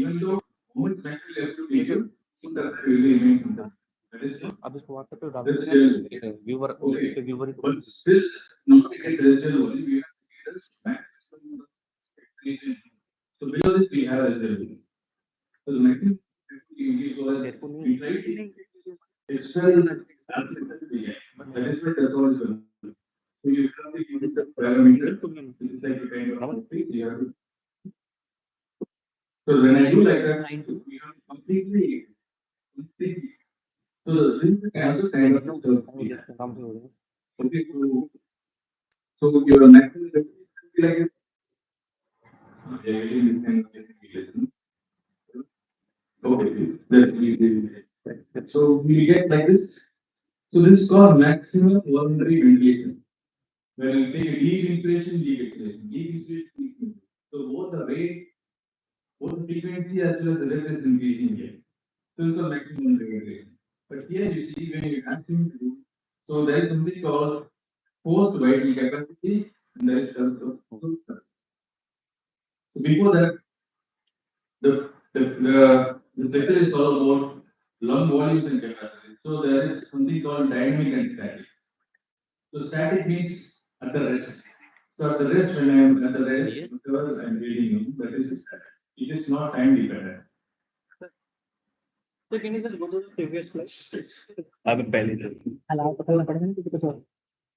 even though moment naturally have to be here, that really remains in the. That is true. अब इसको WhatsApp पे डाल That's देते real. हैं viewer Okay. Viewer But still, not get residential only, we have to get us maximum expectation. So because this we have residential. So the maximum we try to external but that is what that's all is going. So you have to use the parameter, which is like a kind of thing you have to. So when I do like that, we have completely. So this is also kind of okay. So your maximum will be like okay. So we get like this. So this is called maximum voluntary ventilation. When you take a deep inspiration, deep exhalation, deep inspiration, deep exhalation. So both the rate, both the frequency as well as the rate is increasing here. So it's the maximum ventilation. But here you see when you maximum to do, so there is something called forced vital capacity and there is also. So before that, the sector is all about lung volumes and capacity. So there is something called dynamic and static. So static means at the rest. So at the rest, when I am at the rest, whatever I am reading, that is static. It is not time dependent. So can you just go to the previous slide? I will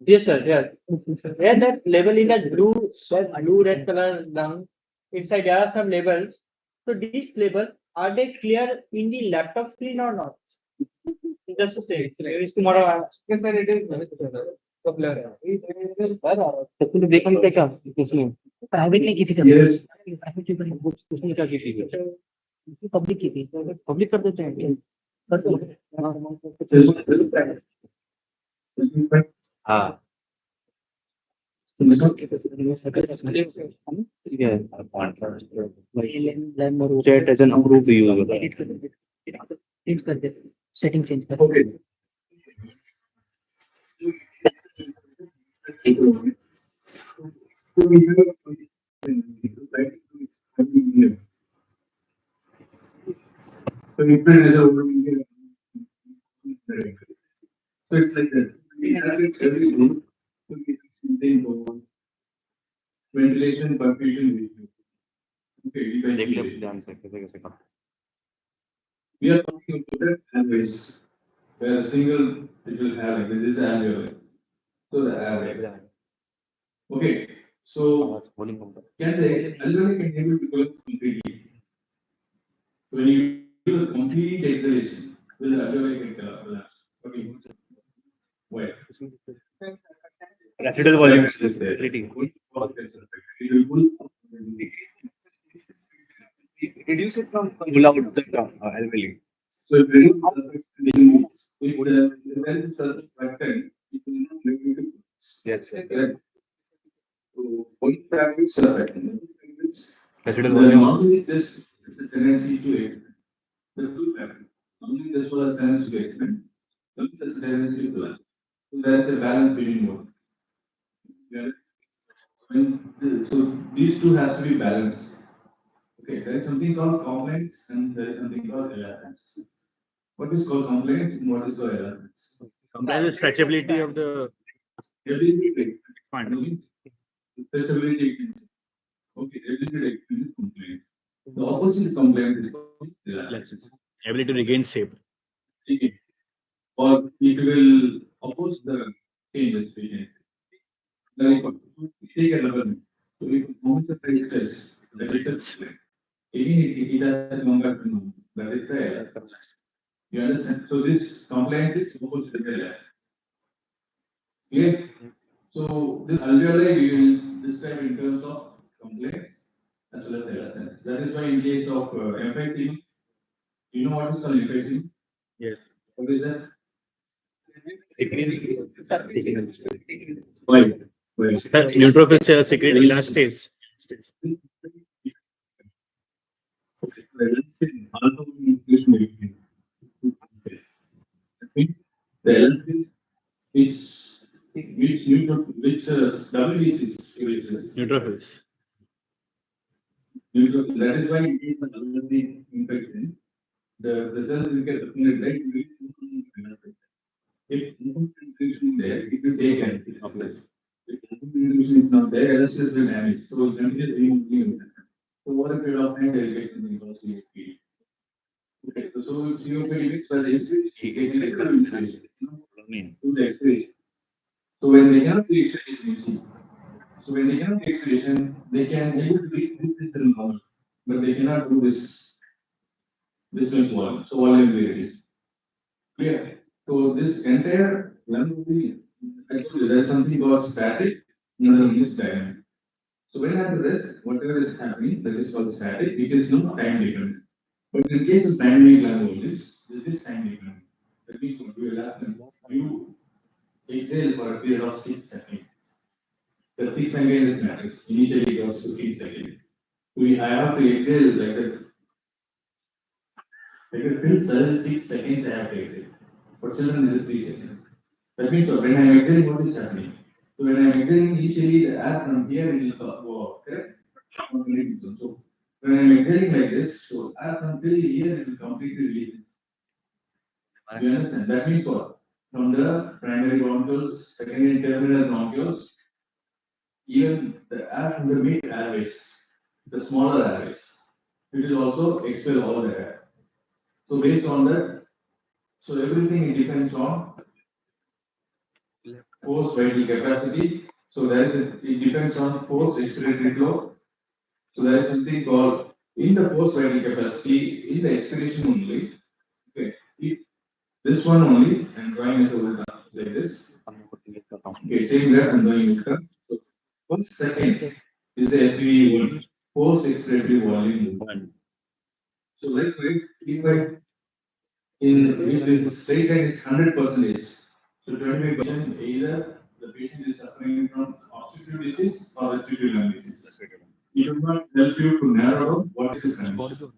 Yes, sir. Yeah. Yeah, that label in that blue red color down inside there are some labels. So these labels are they clear in the laptop screen or not? Just say is tomorrow. Yes, sir. It is so clear. तो देखा नहीं क्या उसमें private नहीं की थी private उसने क्या की थी पब्लिक की थी पब्लिक कर देते हैं हाँ Chat doesn't approve the user. Change कर दे सेटिंग चेंज कर Okay. So infinite is over here. So it's like that. We have it every room to get something going. Ventilation, perfusion, okay, देख ले ध्यान से कैसे कैसे करते we are talking about that always. Where a single it will have like this is alveoli. So the alveoli. Okay. So bowling company can the alveoli can able to collapse completely? So when you do the complete exhalation, will the alveoli can collapse? Okay. Why? residual volume is reduce it from pull out the alveoli. So if you there is such factor, it will not make it. Yes, sir. Correct. So point factor is Residual the volume. normally just it's a tendency to expand. The two factor. Normally this was a tendency to expand. Normally just a tendency to collapse. So there is a balance between both. Yeah. So these two have to be balanced. Okay, there is something called compliance and there is something called elastance. What is called compliance and what is called elastance? Compliance is stretchability of the Ability to expand. fund. Means stretchability to expand. Okay, ability to expand is compliance. The opposite of compliance is called elastance. Ability to regain shape. Okay. Or it will oppose the changes. Like take a level. So if moments of stress, that is the it has come back to normal. That is the elastance. You understand? So this compliance is opposite to the elastance. Clear? So this alveoli we will describe in terms of compliance as well as elastance. That is why in case of emphysema, you know what is called emphysema? Yes. What is that? Why? Neutrophils secrete elastase. The elastase is which WBC is Neutrophils. That is why it is an allergy infection. The cells will get affected, right? If infection is there, it will take an illness. If infection is not there, LSS will damage. So it damages immune. So over a period of time, there will get something called COPD. Okay, so COPD means by the expiration, to the expiration. So when they cannot do expiration, you see. So when they cannot do expiration, they can able to reach this distance normal, but they cannot do this much volume. So volume will be reduced. Clear. So this entire lung will be, I told you there's something called static, another one is dynamic. So when at the rest, whatever is happening, that is called static, it is not time dependent. But in case of dynamic lung volumes, it is time dependent. That means what will happen, you exhale for a period of 6 seconds. The 6 seconds matters. Initially it was 15 seconds. I have to exhale like that. Like a fill cell, 6 seconds I have to exhale. For children, it is 3 seconds. That means when I am exhaling, what is happening? So when I am exhaling, initially the air from here will go out, correct? So when I am exhaling like this, so air from till here it will completely release. You understand? That means what? From the primary bronchioles, secondary and terminal bronchioles, even the air from the mid airways, the smaller airways, it will also expel all the air. So based on that, so everything it depends on force vital capacity. So it depends on force expiratory flow. So there is something called in the force vital capacity in the expiration only. Okay, if this one only and drawing as a volta like this. Okay, same that I'm doing it. So 1 second is the FV one force expiratory volume. So likewise, if I if this straight line is 100%, so 25% either the patient is suffering from obstructive disease or respiratory lung disease. It will not help you to narrow down what is his condition.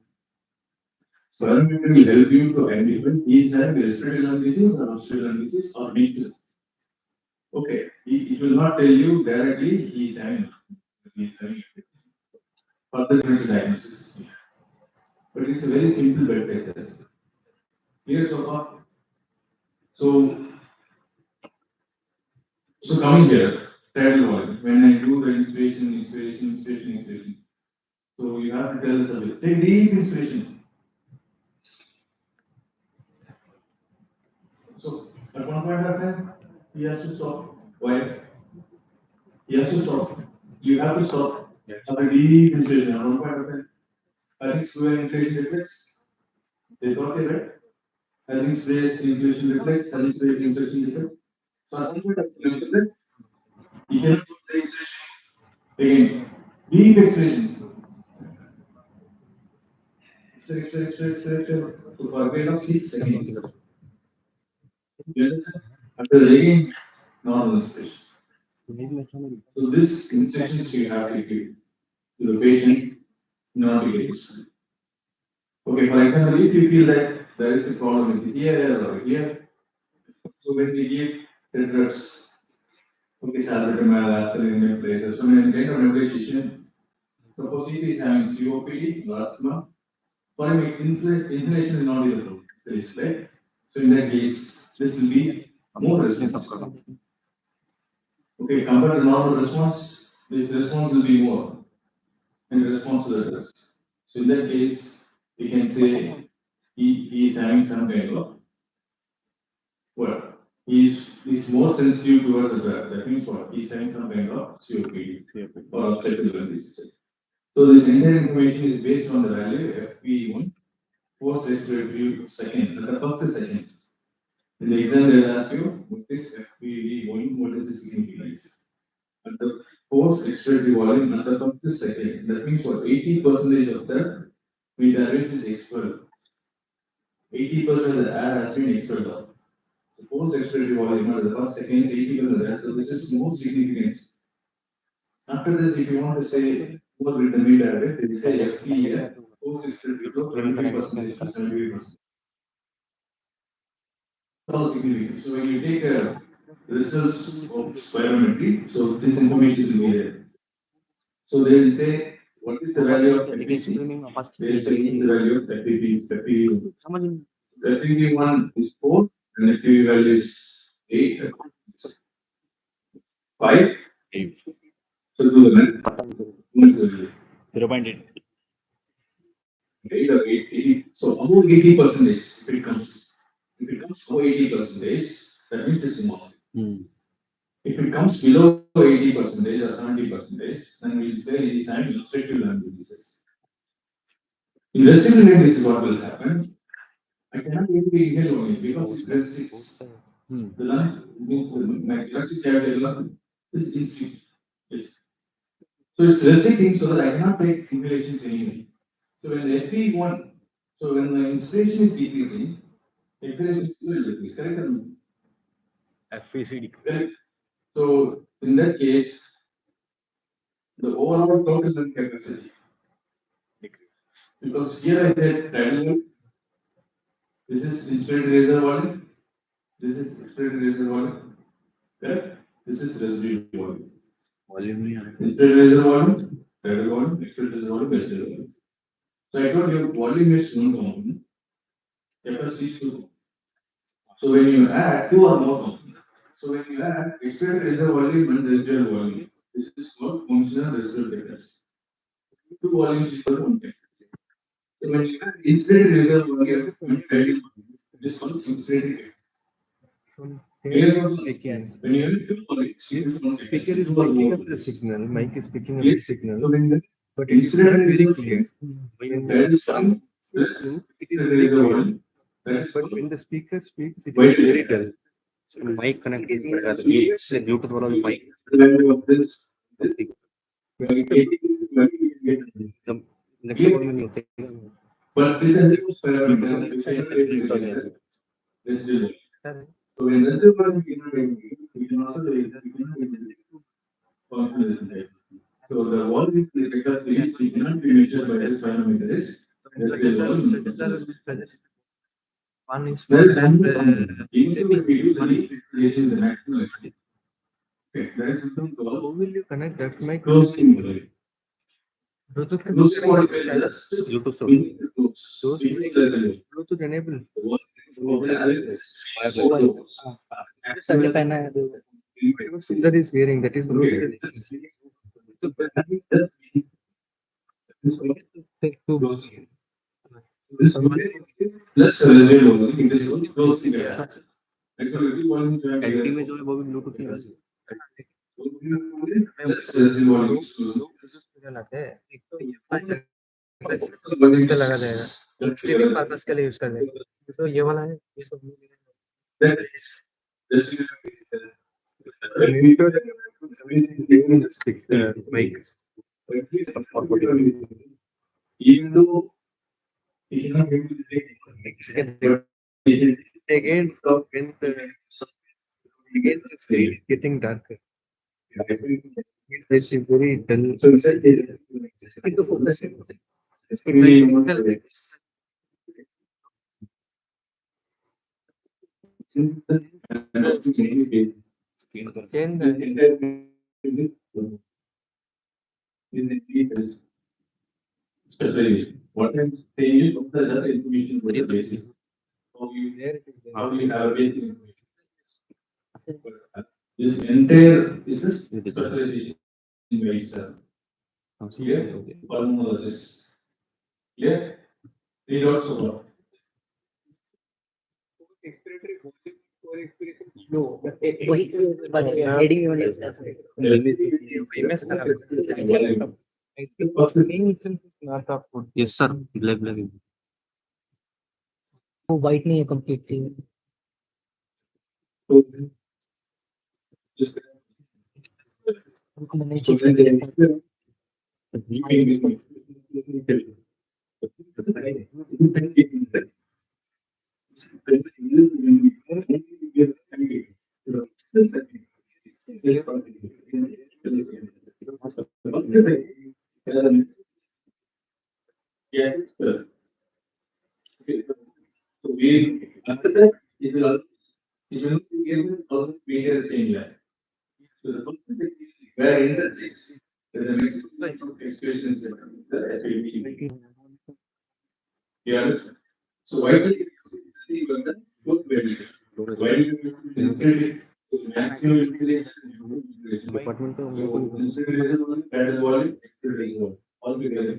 Parameter will help you to identify he is having respiratory lung disease or obstructive lung disease or mixed. Okay, it will not tell you directly he is having further differential diagnosis. But it's a very simple bedside test. Clear so far? So coming here, tidal volume. When I do the inspiration. So you have to tell the subject, take deep inspiration. So at one point of time, he has to stop. Why? He has to stop. You have to stop. Have a deep inspiration. At one point of time, I think fluid inflation reflex. They thought they read. I think space inflation reflex. I think space inflation reflex. So at one point of time, you cannot do the expression again. Deep expression. So for a period of 6 seconds. After again, normal inspiration. So this instructions you have to give to the patient in order to get it. Okay, for example, if you feel that there is a problem with here or here, so when we give the drugs, okay, salbutamol, aspirin, nebulizer, so when kind of nebulization, suppose if he is having COPD or asthma, for him inhalation is not able to, right? So in that case, this will be more response. Okay, compared to normal response, this response will be more in response to the drugs. So in that case, we can say he is having some kind of well, he is more sensitive towards the drug. That means what? He is having some kind of COPD or obstructive lung disease. So this entire information is based on the value FP1 post respiratory second, the first second. In the exam, they will ask you what is FPV1, what is the significance? And the post expiratory volume at the first second. That means what? 80% of the metavirus is expelled. 80% of the air has been expelled out. The post expiratory volume at the first second is 80% of the air. So this is more significance. After this, if you want to say what with the metavirus, they say FP here, post expiratory flow 25% to 75%. So significant. So when you take a results of spirometry, so this information will be there. So they will say what is the value of frequency? There is a value of 30V1 is 4 and the TV value is 8. 5. So do the math. What is the value? 0.8. 8 or 80. So above 80%, if it comes above 80%, that means it's small. If it comes below 80% or 70%, then we'll say it is an illustrative lamp diseases. In restricted lamp, this is what will happen. I cannot give the inhale only because it restricts. The lungs means the lungs is is instinct. Yes. So it's restricting so that I cannot take inhalations anyway. So when the FE1, so when the inspiration is decreasing, exhalation is still decreasing, correct? FECD. Correct. So in that case, the overall total lung capacity. Because here I said tidal volume, this is inspirated razor volume, this is expirated razor volume, correct? This is residual volume. Inspirated razor volume, tidal volume, expirated razor volume, residual volume. So I told you volume is one component, capacity is two. So when you add two or more components, so when you add expirated razor volume and residual volume, this is called functional residual capacity. Two volumes equal to one capacity. So when you add inspirated razor volume and tidal volume, this is called inspirated capacity. When you have two volumes, you have one Speaker capacity, is two or picking more. up the signal, mic is picking up Yes. the signal, So when the but it is not inspirated very razor clear. when When tidal the volume sound plus is in, it is inspirated very razor clear. volume, that is But called when the speaker speaks, it Why is very did dull. mic connect is Bluetooth वाला जो mic the value of this when you get next one में नहीं होते but with the help of parameter you can get residual. So when residual volume you cannot get, you can also you cannot get functional residual. So the volume because it cannot be measured by this parameter is residual volume. One is There is one more component. Even if we do the least creation the maximum effect. Okay, there is something how called will you connect that mic? closing model. Bluetooth Closing model is just Bluetooth we need to close. Those We need to regulate. Bluetooth enable. Sir पहना है Whatever Sundar is wearing, that is Bluetooth. This plus residual volume, it is only closing capacity. Actually, if you want to LT में जो है वो भी Bluetooth ही है plus residual volume is closing. लगाते हैं एक तो ये लगा जाएगा स्ट्रीमिंग पर्पस के लिए यूज कर देगा तो ये वाला है That is even though you cannot get to the again when the again the screen is getting darker. It's very dull. so into focus It's like change specialization. What I'm saying is what the other information for the basis. How you have a basic information. This entire is this specialization by itself. Clear? Pulmonologist. Clear? Read also what? वही heading में name itself is not of good. Yes sir black black वो white नहीं है completely So, just मैंने चीज कर दिया Yes, sir. Okay, so we after that it will give also be the same line. So the first thing is where interest is Then the next expression is the SAP. You understand? So why do you when the both variables? Why do you integrate maximum integration? Department Integration that is what is all together.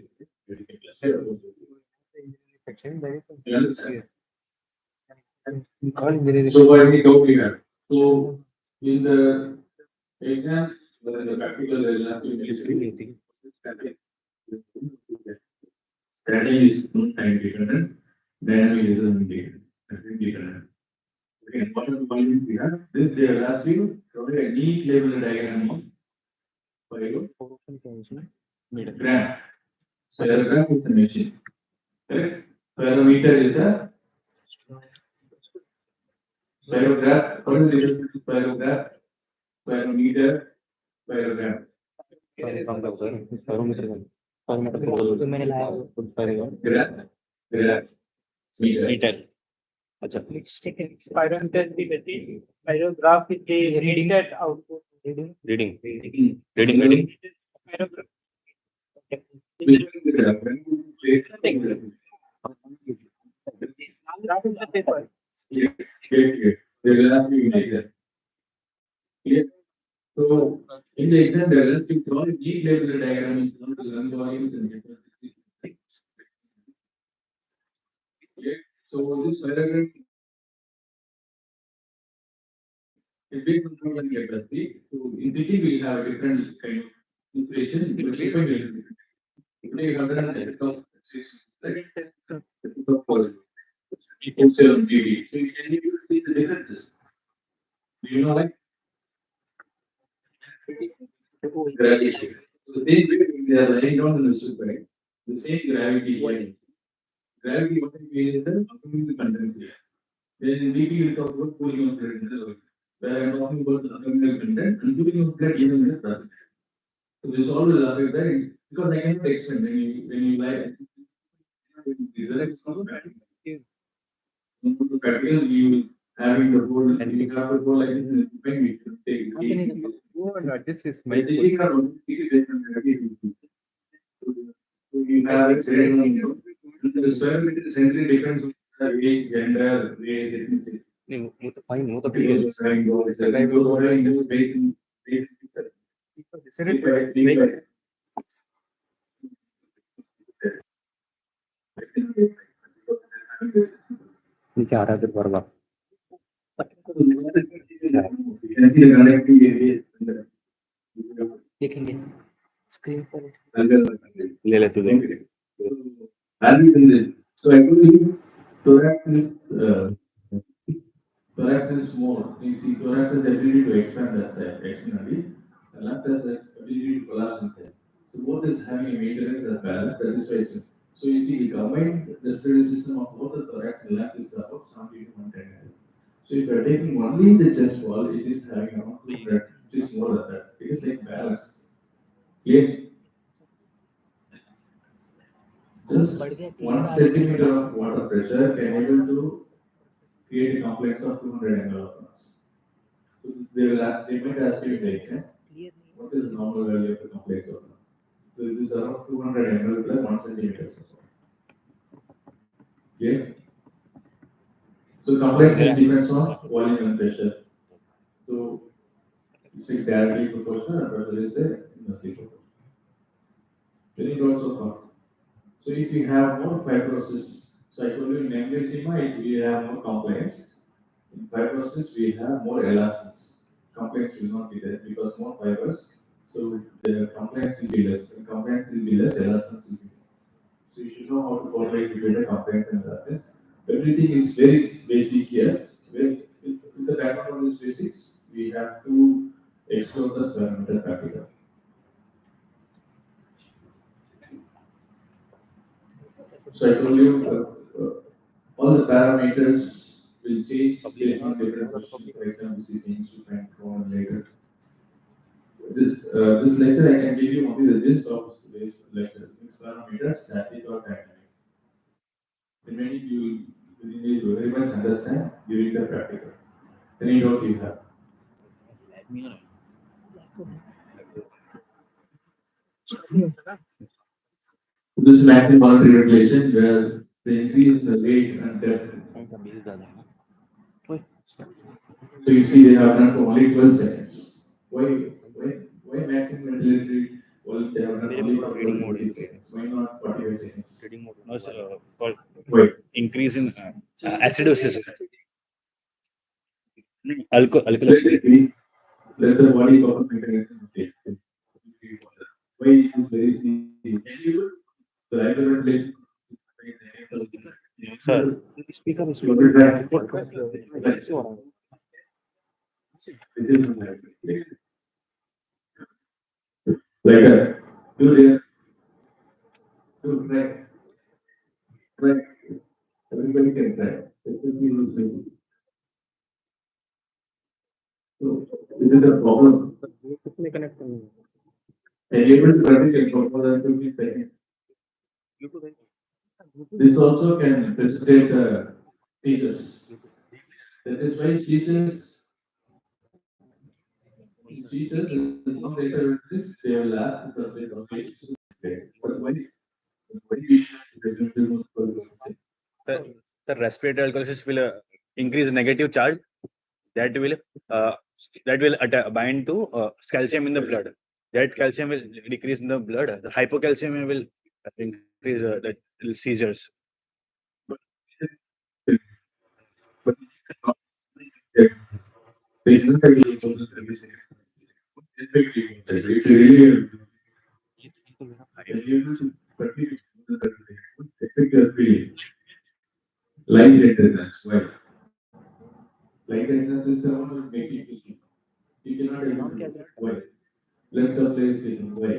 section, there is You understand? all engineering. So why we go here? So in the exam, in the practical, there will have to be strategy is time dependent, dynamic is independent. Okay, important point is here. This they will ask you provide a neat label diagram of gram. So gram is the machine. Correct? Parameter is the paragraph. What is the difference between paragraph, parameter, paragraph? Graph, graph, meter. Meter. अच्छा Pyron test the machine. Pyrograph is the reading that output. Reading Reading. Reading Pyrograph. Graph is the paper. They will ask you later. Clear? So in the exam, there is to draw a neat label diagram is not to learn volumes and different. Clear? So this paragraph is based on human capacity. So in city we have a different kind of inspiration. Today you have done a of GD. So you can see the differences. Do you know like gravity? So the same way we are lying down in the soup, right? The same gravity here. Gravity what we is the content. Then DP will talk about cooling of blood. Where I'm talking about the abdominal content and cooling of blood even in the process. So this all will affect that because I cannot explain when you lie. Practical you having the whole and you have the whole like this when we take This is by taking our own so you have it the square meter essentially depends on the age, gender, race, ethnicity. नहीं वो तो fine वो तो ठीक People है are trying to it's like people are in this space in ये क्या आ रहा है इधर बार बार देखेंगे स्क्रीन पर ले ले तू देख So actually, thorax is more. You see, thorax has the ability to expand that side externally. The left has the ability to collapse inside. So both is having a maintenance as balance. That is why it's so you see the combined respiratory system of both the thorax and left is about 70 to 110. So if you are taking only the chest wall, it is having around 200, which is more than that. It is like balance. Clear? Just 1 centimeter of water pressure can able to create a complex of 200 ml of mass. So they might ask you in the exam, what is the normal value of the complex of mass? So it is around 200 ml plus 1 centimeter. Yeah. So complexity depends on volume and pressure. So it's a directly proportional and pressure is a inversely proportional. Then it also comes. So if you have more fibrosis, so I told you in emphysema we have more complex. In fibrosis we have more elastance. Complex will not be there because more fibers. So the complex will be less. When complex will be less, elastance will be more. So you should know how to correlate between the complex and elastance. Everything is very basic here. With the background of this basics, we have to explore the parameter practical. So I told you all the parameters will change based on different questions. For example, see things you can go on later. This lecture I can give you only the gist of today's lecture. These parameters, static or dynamic. Remaining you need to very much understand during the practical. Any doubt you have? This maximum boundary regulation where they increase the weight and depth. So you see they have done for only 12 seconds. Why maximum ventilatory? Well, they have done only for 12 seconds. Why not 45 seconds? No, for Why? increase in acidosis. Alcohol. Let the body cover mechanism take. Why it is very easy. The hyperventilation. Sir, This is like a do there, do try. Everybody can try. Especially those people. So this is a problem. Enable to practice for the 20 seconds. This also can facilitate seizures. That is why seizures is not later this they will last because they don't face. But why we should reduce The respiratory alkalosis will increase negative charge that will uh, bind to calcium in the blood. That calcium will decrease in the blood. The hypocalcemia will increase the seizures. but they don't have to go to service. It's really affect your feeling. Lightheadedness. Why? Lightheadedness is the one will make you feel. You cannot able to do. Why? Let's supply feeling. Why?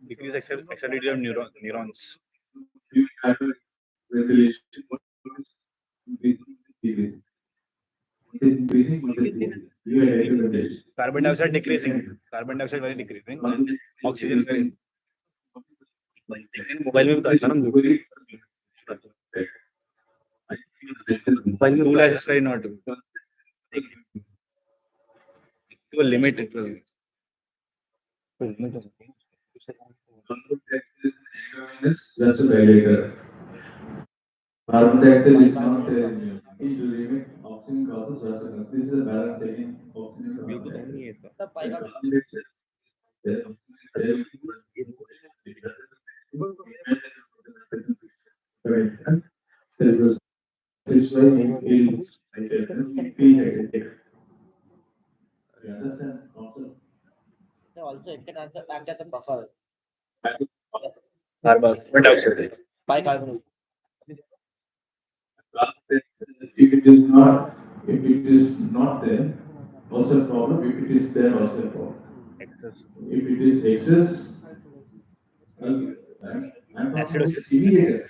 Decrease accelerated neurons. You have a ventilation. What is increasing? Decreasing. What is increasing? What is decreasing? You are hyperventilation. Carbon dioxide decreasing. Carbon dioxide very decreasing. Oxygen very. Mobile में बताया ना Very Two lakhs is very not. To a limit. just a dilator. Carbon dioxide is not key to limit oxygen causes vasoconstriction. This is a balance taking oxygen to carbon dioxide. Right. So this way we feel hydrated. You understand? Also, Also, it can also act as a buffer. Carbon dioxide. Bicarbonate. if it is not there, also a problem. If it is there, also a problem. If it is excess, I'm talking about Acidosis. immediate.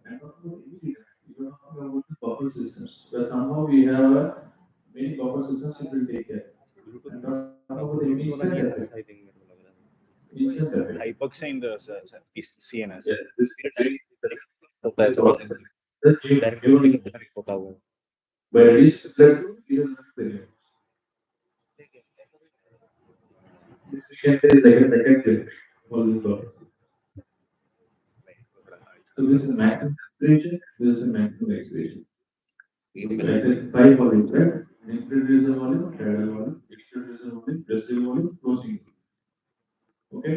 I'm talking about immediate. You are talking about the buffer systems. But somehow we have many buffer systems which will take care. I'm talking about the instant effect. Instant effect. Hypoxia in the CNS. Yes, this is very but it is blood you don't have to this can say like a second all this process. So this is maximum expiration, this is a maximum expiration. Like the five volumes, right? Introducer volume, tidal volume, extroducer volume, residual volume, closing. Okay?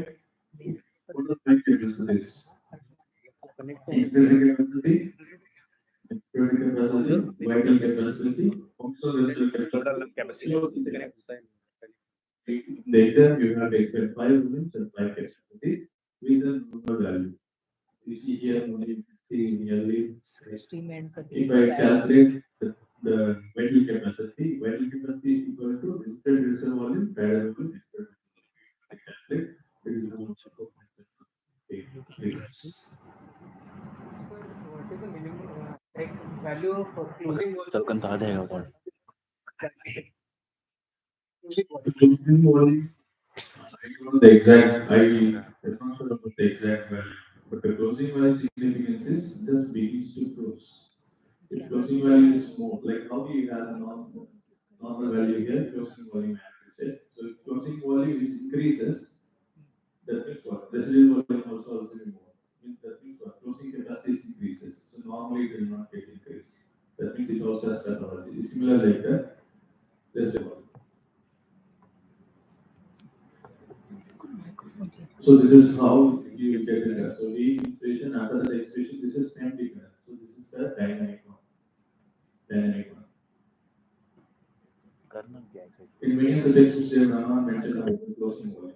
What are the five stages to this? Introducer capacity, extroducer capacity, vital capacity, also residual Total capacity. In the exam, you have to expect five volumes and five capacities with a normal value. You see here only nearly. If I calculate the vital capacity is equal to instant reserve volume, tidal volume, I calculate it is equal to 4.8. Value for closing चल कंता आ जाएगा तो Closing volume, I don't know the exact, I'm not sure about the exact value, but the closing value significance is just begins to close. If closing value is more, like how we have a normal value here, closing volume as we said. So if closing volume is increases, That means what? Residual volume also be more. That means what? Closing capacity increases. So normally it will not get increased. That means it also has pathology. It's similar like the residual volume. So this is how you get it. So the expression after the expression, this is time different. So this is the dynamic one. Dynamic one. करना क्या है sir? In many of the textbooks, they have not mentioned about the closing volume.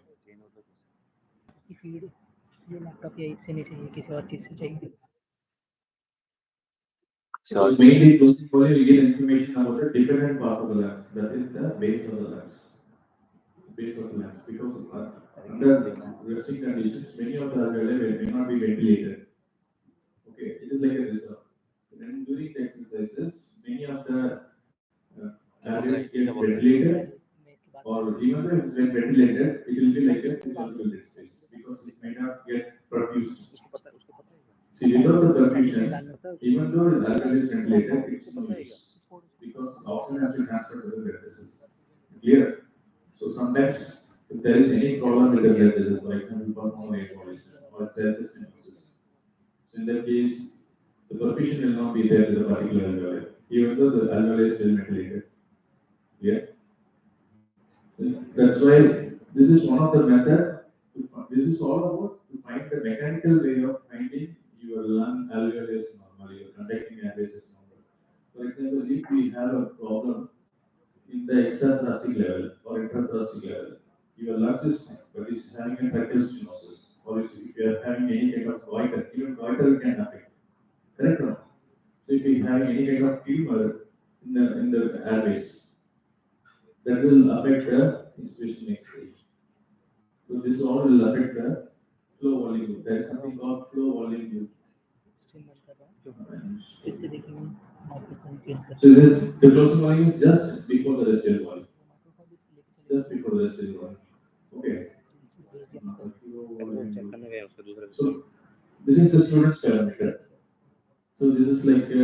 Feed ये laptop या इससे नहीं चाहिए किसी और चीज से चाहिए So mainly closing volume, you get information about the dependent part of the lens. That is the base of the lens. Base of the lens. Because under resting conditions, many of the alveoli may not be ventilated. Okay, it is like a reserve. When during the exercises, many of the alveoli get ventilated, or even though it's been ventilated, it will be like a physiological dead space because it may not get perfused. See, without the perfusion, even though the alveoli is ventilated, it's no use because oxygen has to transfer to the blood vessels. Clear? So sometimes, if there is any problem with the blood vessels, for example, pulmonary embolism or if there is a stenosis, in that case, the perfusion will not be there to the particular alveoli, even though the alveoli is still ventilated. Yeah. That's why this is one of the method. This is all about to find the mechanical way of finding your lung alveoli is normal, your conducting airways is normal. For example, if we have a problem in the extrathoracic level or intrathoracic level, your lungs is fine, but it's having a tracheal stenosis, or if you are having any kind of goiter, even goiter can affect. Correct or not? So if you have any kind of tumor in the airways, that will affect the inspiration expiration. So this all will affect the flow volume loop. There is something called flow volume loop. इससे देखेंगे microphone change कर So this the closing volume is just before the residual volume. Just before the residual volume. Okay. करना क्या है उसका दूसरा So this is the student's parameter. So this is like a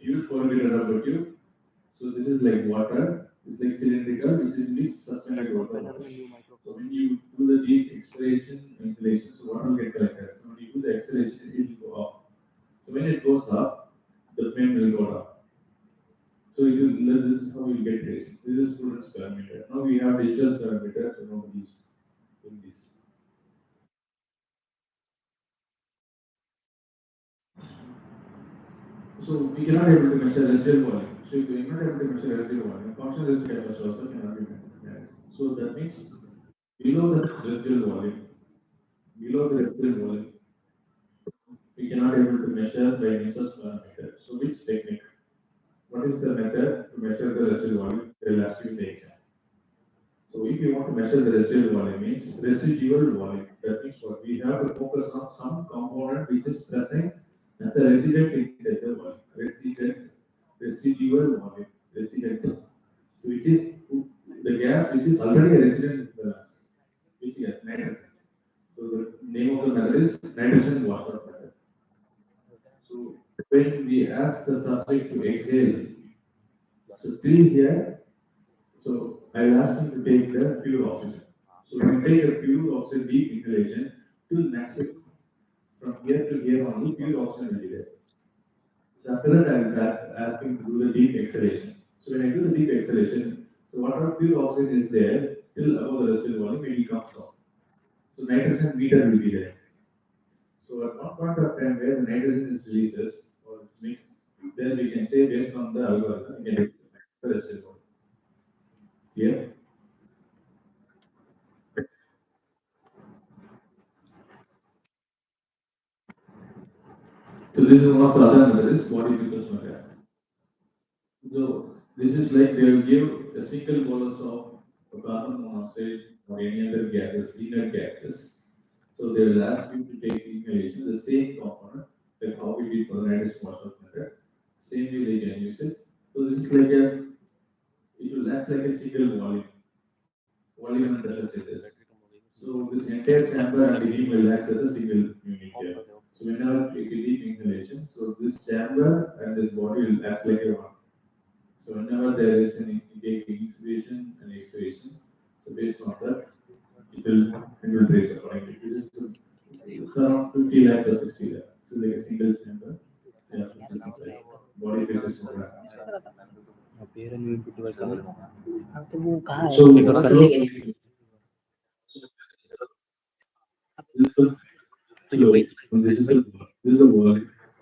tube, 4 meter rubber tube. So this is like water. It's like cylindrical, which is suspended water. So when you do the deep expiration, ventilation, so water will get collected. So when you do the exhalation, it will go up. So when it goes up, the flame will go down. So this is how you get this. This is student's parameter. Now we have digital parameter to know these. In this. So we cannot able to measure residual volume. So we are not able to measure residual volume. Functional residual capacity also cannot be measured. So that means below the residual volume, below the residual volume, we cannot able to measure by Newton's parameter. So which technique? What is the method to measure the residual volume? They will ask you in the exam. So if you want to measure the residual volume, means residual volume. That means what we have to focus on some component which is present as a resident inside the volume. Residual volume, resident. So which is the gas which is already a resident in the gas, which gas? Nitrogen. So the name of the method is nitrogen water method. So when we ask the subject to exhale, so see here, so I will ask him to take the pure oxygen. So we take a pure oxygen deep inhalation till maximum. From here to here only pure oxygen will be there. So after that I will ask him to do the deep exhalation. So when I do the deep exhalation, so whatever pure oxygen is there till above the residual volume it will come down. So nitrogen meter will be there. So at one point of time where the nitrogen is releases or mixed, then we can say based on the algorithm, we can the residual volume. Yeah. So this is one of the other methods, body glucose method. So this is like they will give a single bolus of carbon monoxide or any other gases, inert gases. So they will ask you to take inhalation, the same component, like how we did for the nitrous phosphate method. Same way they can use it. So this is like it will act like a single volume and pressure changes. So this entire chamber and the beam will act as a single unit here. So whenever we deep inhalation, so this chamber and this body will act like a one. So whenever there is an intake, inspiration and expiration, so based on that, it will trace accordingly. or 60 lakhs. So like a single chamber. Yeah, body pressure sonogram. हाँ तो वो कहाँ है So, एक बार करने के लिए this is तो ये वही this is the wall.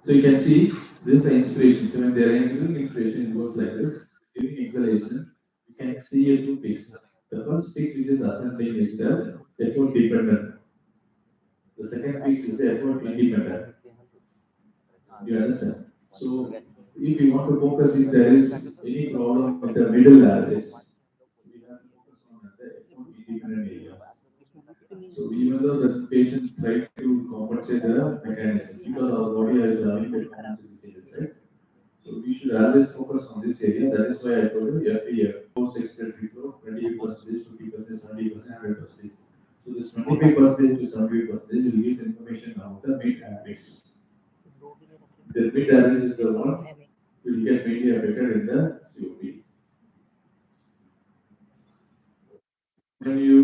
So you can see this is the inspiration. So when they are giving inspiration, it goes like this. During exhalation, you can see a two peaks. The first peak which is ascending is the effort dependent. The second peak is the effort independent. You understand? So if you want to focus if there is any problem with the middle areas, we have to focus on the effort independent area. So even though the patient tried to compensate the mechanism because our body is having the compensation changes, right? So we should always focus on this area. That is why I told you every year, post expiratory flow, 28%, 50%, 70%, 100%. So this 25% to 70% will give information about the mid average. The mid average is the one will get mainly affected in the COP. When you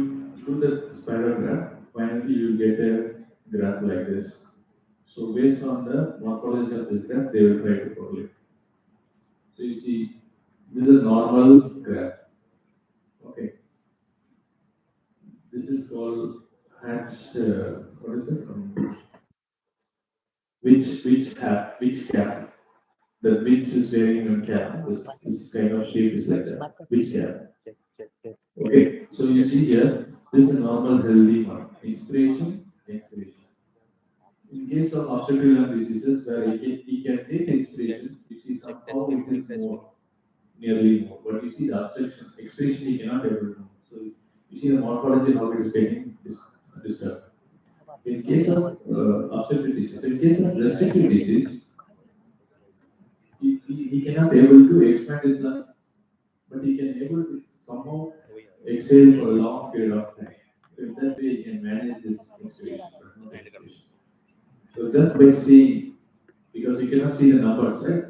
do the spiral graph, finally you will get a graph like this. So based on the morphology of this graph, they will try to correlate. So you see, this is normal graph. Okay. This is called hatch. What is it? Which cap? The which is wearing a cap. This kind of shape is like that. Which cap? Okay. So you see here, this is a normal healthy one. Inspiration, expiration. In case of obstructive lung diseases, where he can take inspiration, you see somehow it is more, nearly more. But you see the obstruction, expiration he cannot able to know. So you see the morphology how it is getting disturbed. In case of obstructive disease, in case of restrictive disease, he cannot able to expand his lung, but he can able to somehow exhale for a long period of time. So in that way, he can manage this expiration, but not expiration. So just by seeing, because you cannot see the numbers, right?